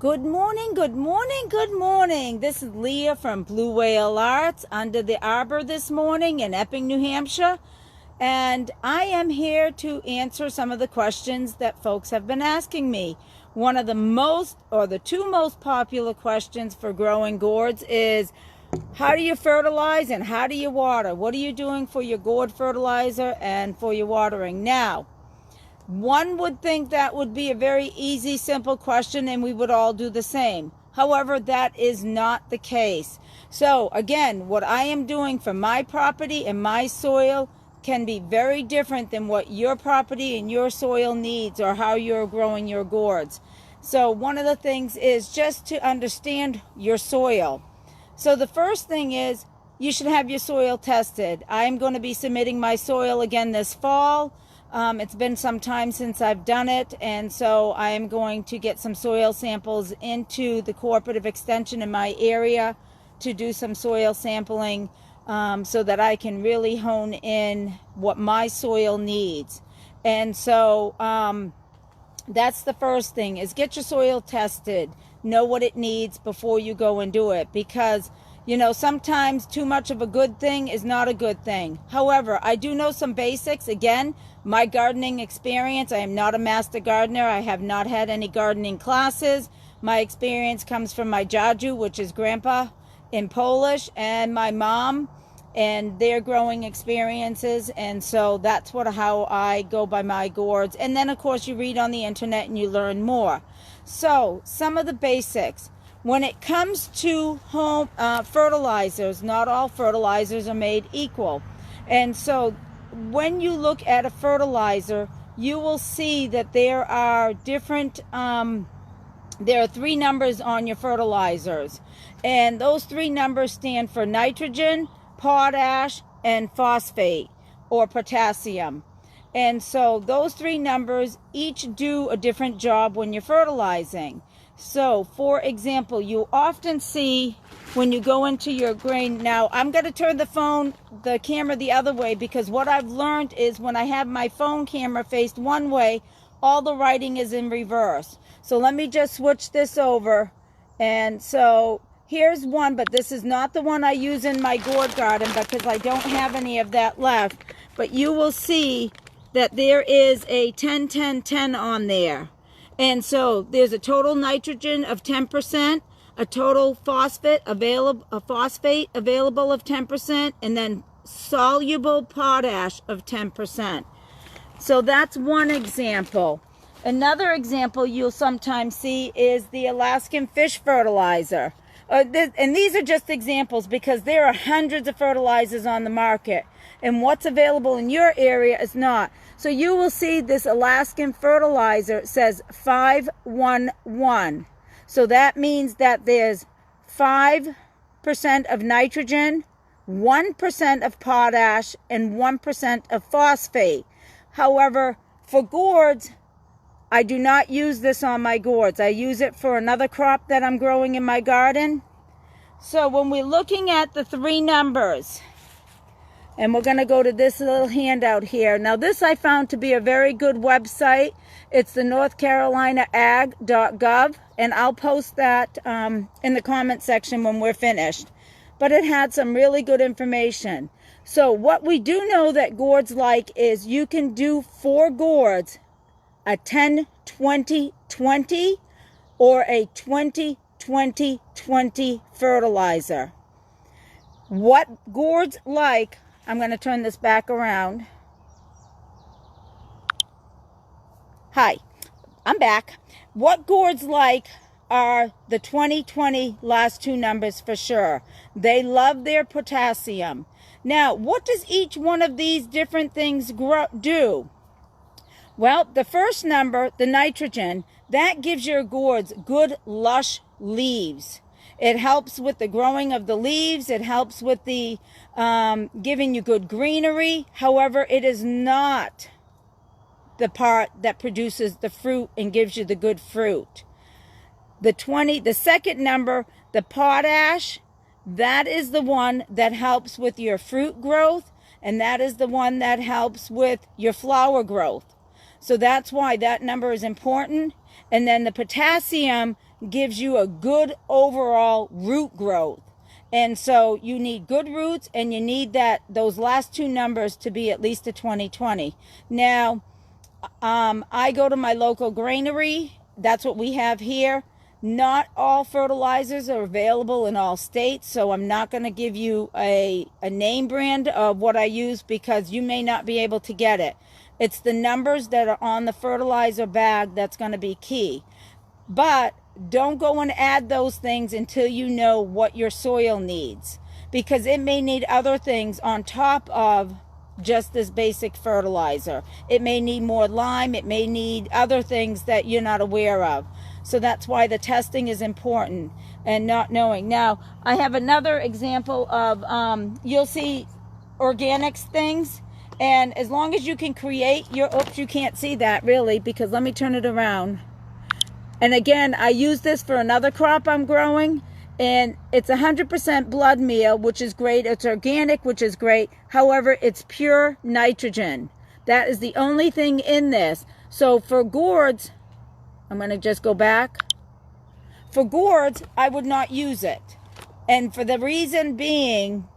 Good morning, good morning, good morning. This is Leah from Blue Whale Arts under the arbor this morning in Epping, New Hampshire. And I am here to answer some of the questions that folks have been asking me. One of the the two most popular questions for growing gourds is, how do you fertilize and how do you water? What are you doing for your gourd fertilizer and for your watering? Now, one would think that would be a very easy, simple question and we would all do the same. However, that is not the case. So again, what I am doing for my property and my soil can be very different than what your property and your soil needs or how you're growing your gourds. So one of the things is just to understand your soil. So the first thing is you should have your soil tested. I am going to be submitting my soil again this fall. It's been some time since I've done it, and so I am going to get some soil samples into the cooperative extension in my area to do some soil sampling so that I can really hone in what my soil needs. And so that's the first thing, is get your soil tested. Know what it needs before you go and do it, because sometimes too much of a good thing is not a good thing. However, I do know some basics. Again, my gardening experience, I am not a master gardener. I have not had any gardening classes. My experience comes from my jaju, which is grandpa in Polish, and my mom and their growing experiences. And so that's how I go by my gourds. And then, of course, you read on the internet and you learn more. So some of the basics. When it comes to home fertilizers, not all fertilizers are made equal. And so when you look at a fertilizer, you will see that there are different, there are three numbers on your fertilizers. And those three numbers stand for nitrogen, potash, and phosphate or potassium. And so those three numbers each do a different job when you're fertilizing. So, for example, you often see when you go into your grain. Now, I'm going to turn the camera the other way, because what I've learned is when I have my phone camera faced one way, all the writing is in reverse. So let me just switch this over. And so here's one, but this is not the one I use in my gourd garden because I don't have any of that left. But you will see that there is a 10-10-10 on there. And so there's a total nitrogen of 10%, a total phosphate available of 10%, and then soluble potash of 10%. So that's one example. Another example you'll sometimes see is the Alaskan fish fertilizer. And these are just examples because there are hundreds of fertilizers on the market, and what's available in your area is not. So you will see this Alaskan fertilizer says 5-1-1. So that means that there's 5% of nitrogen, 1% of potash, and 1% of phosphate. However, for gourds, I do not use this on my gourds. I use it for another crop that I'm growing in my garden. So when we're looking at the three numbers, and we're going to go to this little handout here. Now, this I found to be a very good website. It's the northcarolinaag.gov, and I'll post that in the comment section when we're finished. But it had some really good information. So what we do know that gourds like is you can do for gourds a 10-20-20 or a 20-20-20 fertilizer. What gourds like, I'm going to turn this back around. Hi, I'm back. What gourds like are the 20-20 last two numbers for sure. They love their potassium. Now, what does each one of these different things do? Well, the first number, the nitrogen, that gives your gourds good, lush leaves. It helps with the growing of the leaves. It helps with the giving you good greenery. However, it is not the part that produces the fruit and gives you the good fruit. The second number, the potash, that is the one that helps with your fruit growth, and that is the one that helps with your flower growth. So that's why that number is important. And then the potassium gives you a good overall root growth. And so you need good roots, and you need those last two numbers to be at least a 20-20. Now, I go to my local granary. That's what we have here. Not all fertilizers are available in all states, so I'm not going to give you a name brand of what I use because you may not be able to get it. It's the numbers that are on the fertilizer bag that's going to be key. But don't go and add those things until you know what your soil needs, because it may need other things on top of just this basic fertilizer. It may need more lime. It may need other things that you're not aware of. So that's why the testing is important and not knowing. Now, I have another example of, you'll see organics things. And as long as you can create your, oops, you can't see that really, because let me turn it around. And again, I use this for another crop I'm growing. And it's 100% blood meal, which is great. It's organic, which is great. However, it's pure nitrogen. That is the only thing in this. So for gourds, I'm going to just go back. For gourds, I would not use it. And for the reason being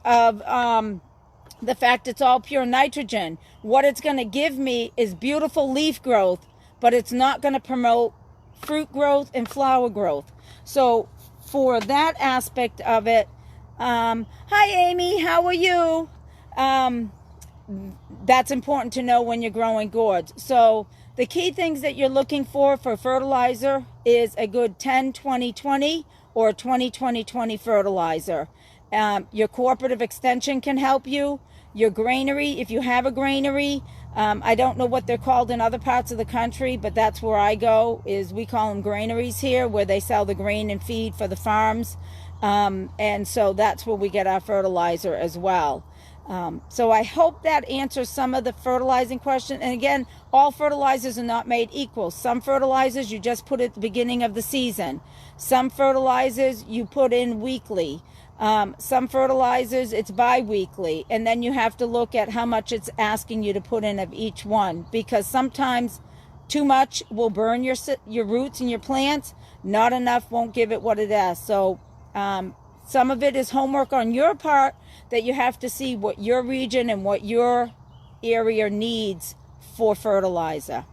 of the fact it's all pure nitrogen, what it's going to give me is beautiful leaf growth, but it's not going to promote fruit growth and flower growth. So for that aspect of it, hi Amy, how are you? That's important to know when you're growing gourds. So the key things that you're looking for fertilizer is a good 10-20-20 or 20-20-20 fertilizer. Your cooperative extension can help you. Your granary, if you have a granary, I don't know what they're called in other parts of the country, but that's where I go, is we call them granaries here, where they sell the grain and feed for the farms. And so that's where we get our fertilizer as well. So I hope that answers some of the fertilizing question. And again, all fertilizers are not made equal. Some fertilizers you just put at the beginning of the season. Some fertilizers you put in weekly. Some fertilizers it's bi-weekly. And then you have to look at how much it's asking you to put in of each one, because sometimes too much will burn your roots and your plants. Not enough won't give it what it is. So some of it is homework on your part, that you have to see what your region and what your area needs for fertilizer.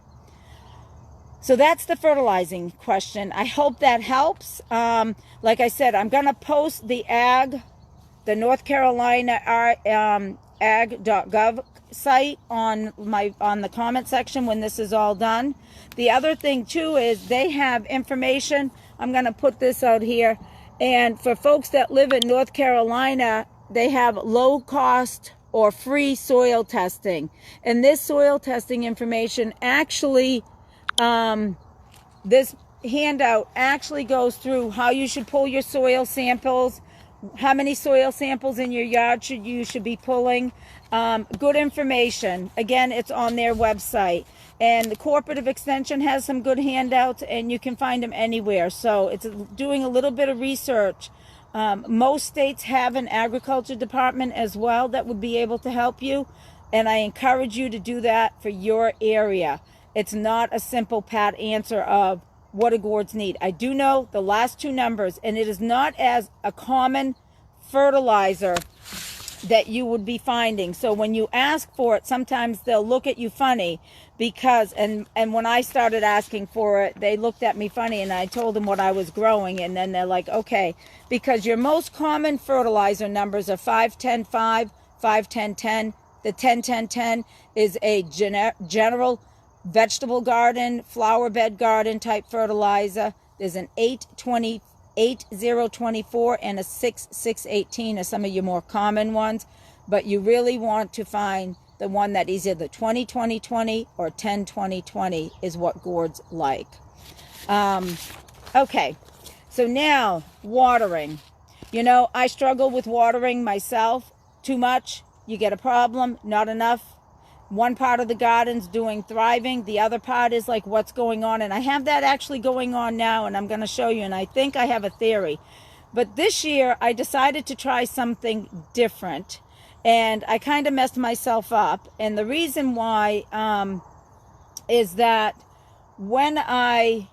So that's the fertilizing question. I hope that helps. Like I said, I'm going to post the North Carolina ag.gov site on the comment section when this is all done. The other thing too is they have information. I'm going to put this out here. And for folks that live in North Carolina, they have low cost or free soil testing. And this soil testing information actually, this handout actually goes through how you should pull your soil samples, how many soil samples in your yard you should be pulling. Good information. Again, it's on their website. And the Cooperative Extension has some good handouts, and you can find them anywhere. So it's doing a little bit of research. Most states have an agriculture department as well that would be able to help you. And I encourage you to do that for your area. It's not a simple pat answer of what do gourds need. I do know the last two numbers, and it is not as a common fertilizer that you would be finding. So when you ask for it, sometimes they'll look at you funny because, and when I started asking for it, they looked at me funny, and I told them what I was growing, and then they're like, okay, because your most common fertilizer numbers are 5-10-5, 5-10-10. The 10-10-10 is a general vegetable garden, flower bed garden type fertilizer. There's an 8-20, 8-0-24 and a 6-6-18 are some of your more common ones, but you really want to find the one that is either 20-20-20 or 10-20-20 is what gourds like. Okay, so now watering. You know, I struggle with watering myself. Too much, you get a problem. Not enough, one part of the garden's doing thriving, the other part is like what's going on. And I have that actually going on now, and I'm going to show you, and I think I have a theory. But this year I decided to try something different, and I kind of messed myself up. And the reason why is that when I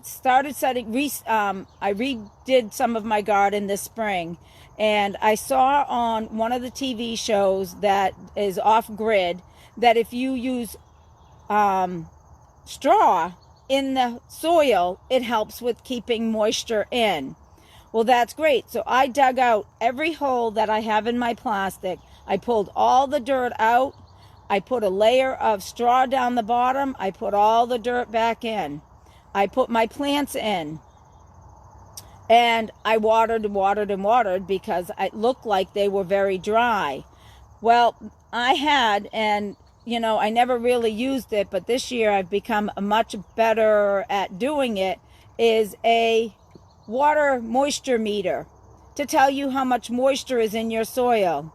started setting, I redid some of my garden this spring, and I saw on one of the TV shows that is off grid that if you use straw in the soil, it helps with keeping moisture in. Well, that's great. So I dug out every hole that I have in my plastic. I pulled all the dirt out. I put a layer of straw down the bottom. I put all the dirt back in. I put my plants in. And I watered and watered and watered because it looked like they were very dry. Well, I had, and I never really used it, but this year I've become much better at doing it, is a water moisture meter to tell you how much moisture is in your soil.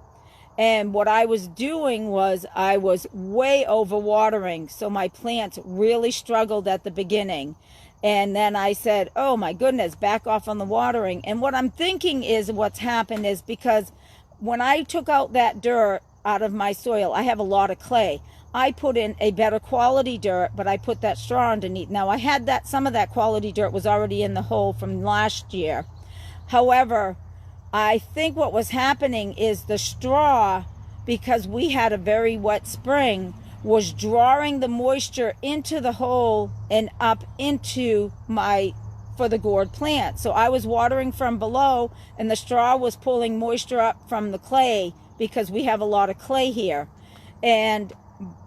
And what I was doing was I was way over watering, so my plants really struggled at the beginning. And then I said, oh my goodness, back off on the watering. And what I'm thinking is what's happened is because when I took out that dirt out of my soil, I have a lot of clay. I put in a better quality dirt, but I put that straw underneath. Now I had that, some of that quality dirt was already in the hole from last year. However, I think what was happening is the straw, because we had a very wet spring, was drawing the moisture into the hole and up into for the gourd plant. So I was watering from below, and the straw was pulling moisture up from the clay because we have a lot of clay here. And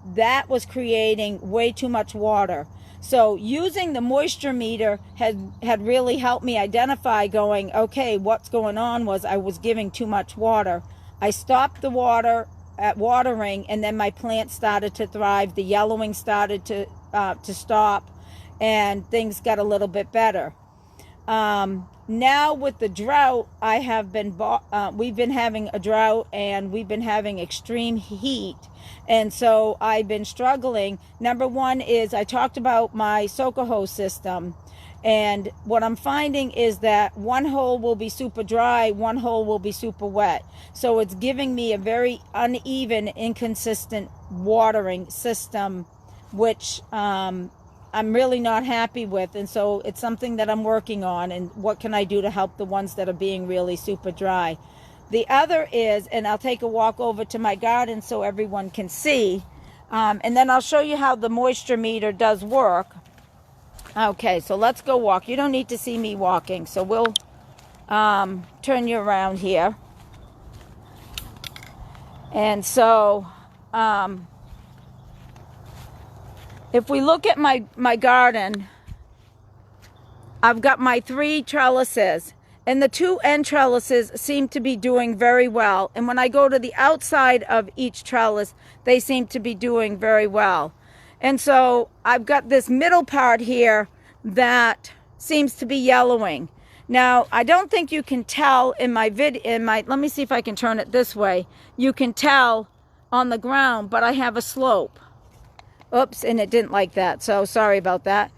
that was creating way too much water. So using the moisture meter had really helped me identify going, okay, what's going on was I was giving too much water. I stopped the watering, and then my plants started to thrive. The yellowing started to stop, and things got a little bit better. Now with the drought, we've been having a drought, and we've been having extreme heat. And so I've been struggling. Number one is I talked about my soaker hose system. And what I'm finding is that one hole will be super dry, one hole will be super wet. So it's giving me a very uneven, inconsistent watering system, which I'm really not happy with. And so it's something that I'm working on. And what can I do to help the ones that are being really super dry? The other is, and I'll take a walk over to my garden so everyone can see, and then I'll show you how the moisture meter does work. Okay, so let's go walk. You don't need to see me walking, so we'll turn you around here. And so if we look at my garden, I've got my 3 trellises. And the 2 end trellises seem to be doing very well. And when I go to the outside of each trellis, they seem to be doing very well. And so I've got this middle part here that seems to be yellowing. Now, I don't think you can tell let me see if I can turn it this way. You can tell on the ground, but I have a slope. Oops, and it didn't like that. So sorry about that.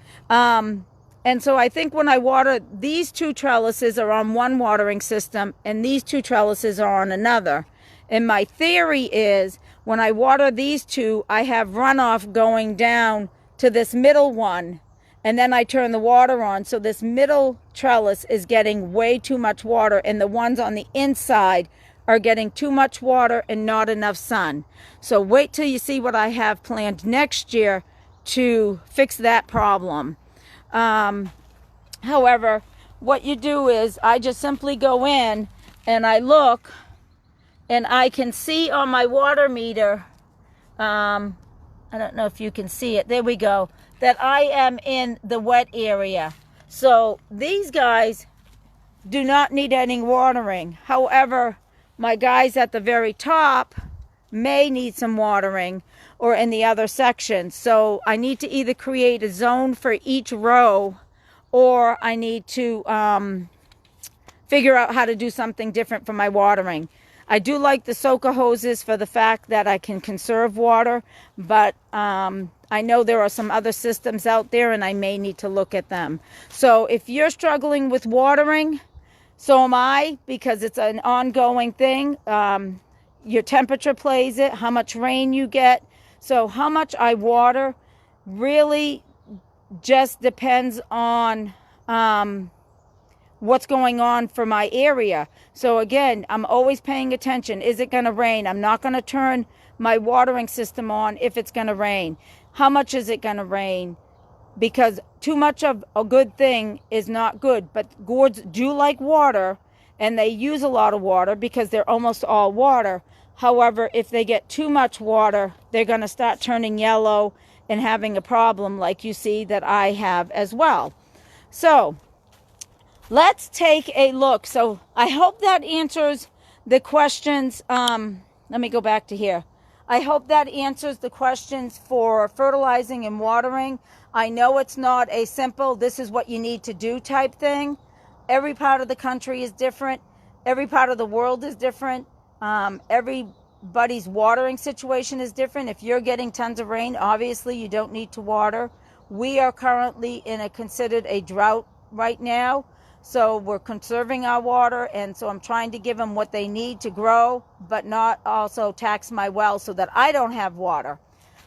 And so I think when I water, these 2 trellises are on one watering system, and these 2 trellises are on another. And my theory is when I water these 2, I have runoff going down to this middle one, and then I turn the water on. So this middle trellis is getting way too much water, and the ones on the inside are getting too much water and not enough sun. So wait till you see what I have planned next year to fix that problem. However, what you do is I just simply go in and I look, and I can see on my water meter, I don't know if you can see it, there we go, that I am in the wet area. So these guys do not need any watering. However, my guys at the very top may need some watering, or in the other section. So I need to either create a zone for each row, or I need to figure out how to do something different for my watering. I do like the soaker hoses for the fact that I can conserve water, but I know there are some other systems out there, and I may need to look at them. So if you're struggling with watering, so am I, because it's an ongoing thing. Your temperature plays it, how much rain you get. So how much I water really just depends on what's going on for my area. So again, I'm always paying attention. Is it going to rain? I'm not going to turn my watering system on if it's going to rain. How much is it going to rain? Because too much of a good thing is not good. But gourds do like water, and they use a lot of water because they're almost all water. However, if they get too much water, they're going to start turning yellow and having a problem like you see that I have as well. So let's take a look. So I hope that answers the questions. Let me go back to here. I hope that answers the questions for fertilizing and watering. I know it's not a simple, this is what you need to do type thing. Every part of the country is different. Every part of the world is different. Everybody's watering situation is different. If you're getting tons of rain, obviously you don't need to water. We are currently considered a drought right now. So we're conserving our water, and so I'm trying to give them what they need to grow, but not also tax my well so that I don't have water,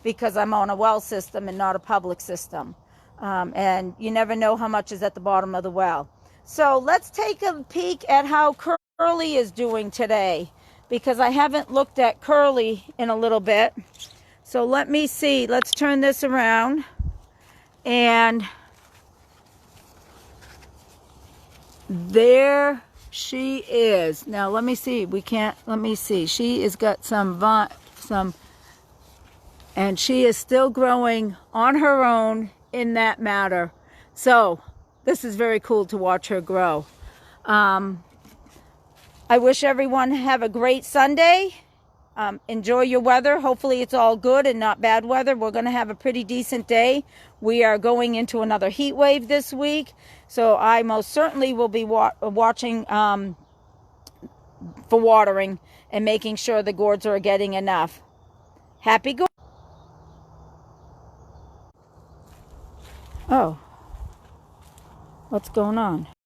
because I'm on a well system and not a public system. And you never know how much is at the bottom of the well. So let's take a peek at how Curly is doing today, because I haven't looked at Curly in a little bit. So let me see. Let's turn this around. And there she is. Now let me see. Let me see. She has got some, and she is still growing on her own in that matter. So this is very cool to watch her grow. I wish everyone have a great Sunday. Enjoy your weather. Hopefully it's all good and not bad weather. We're going to have a pretty decent day. We are going into another heat wave this week. So I most certainly will be watching for watering and making sure the gourds are getting enough. Happy gourd. Oh, what's going on?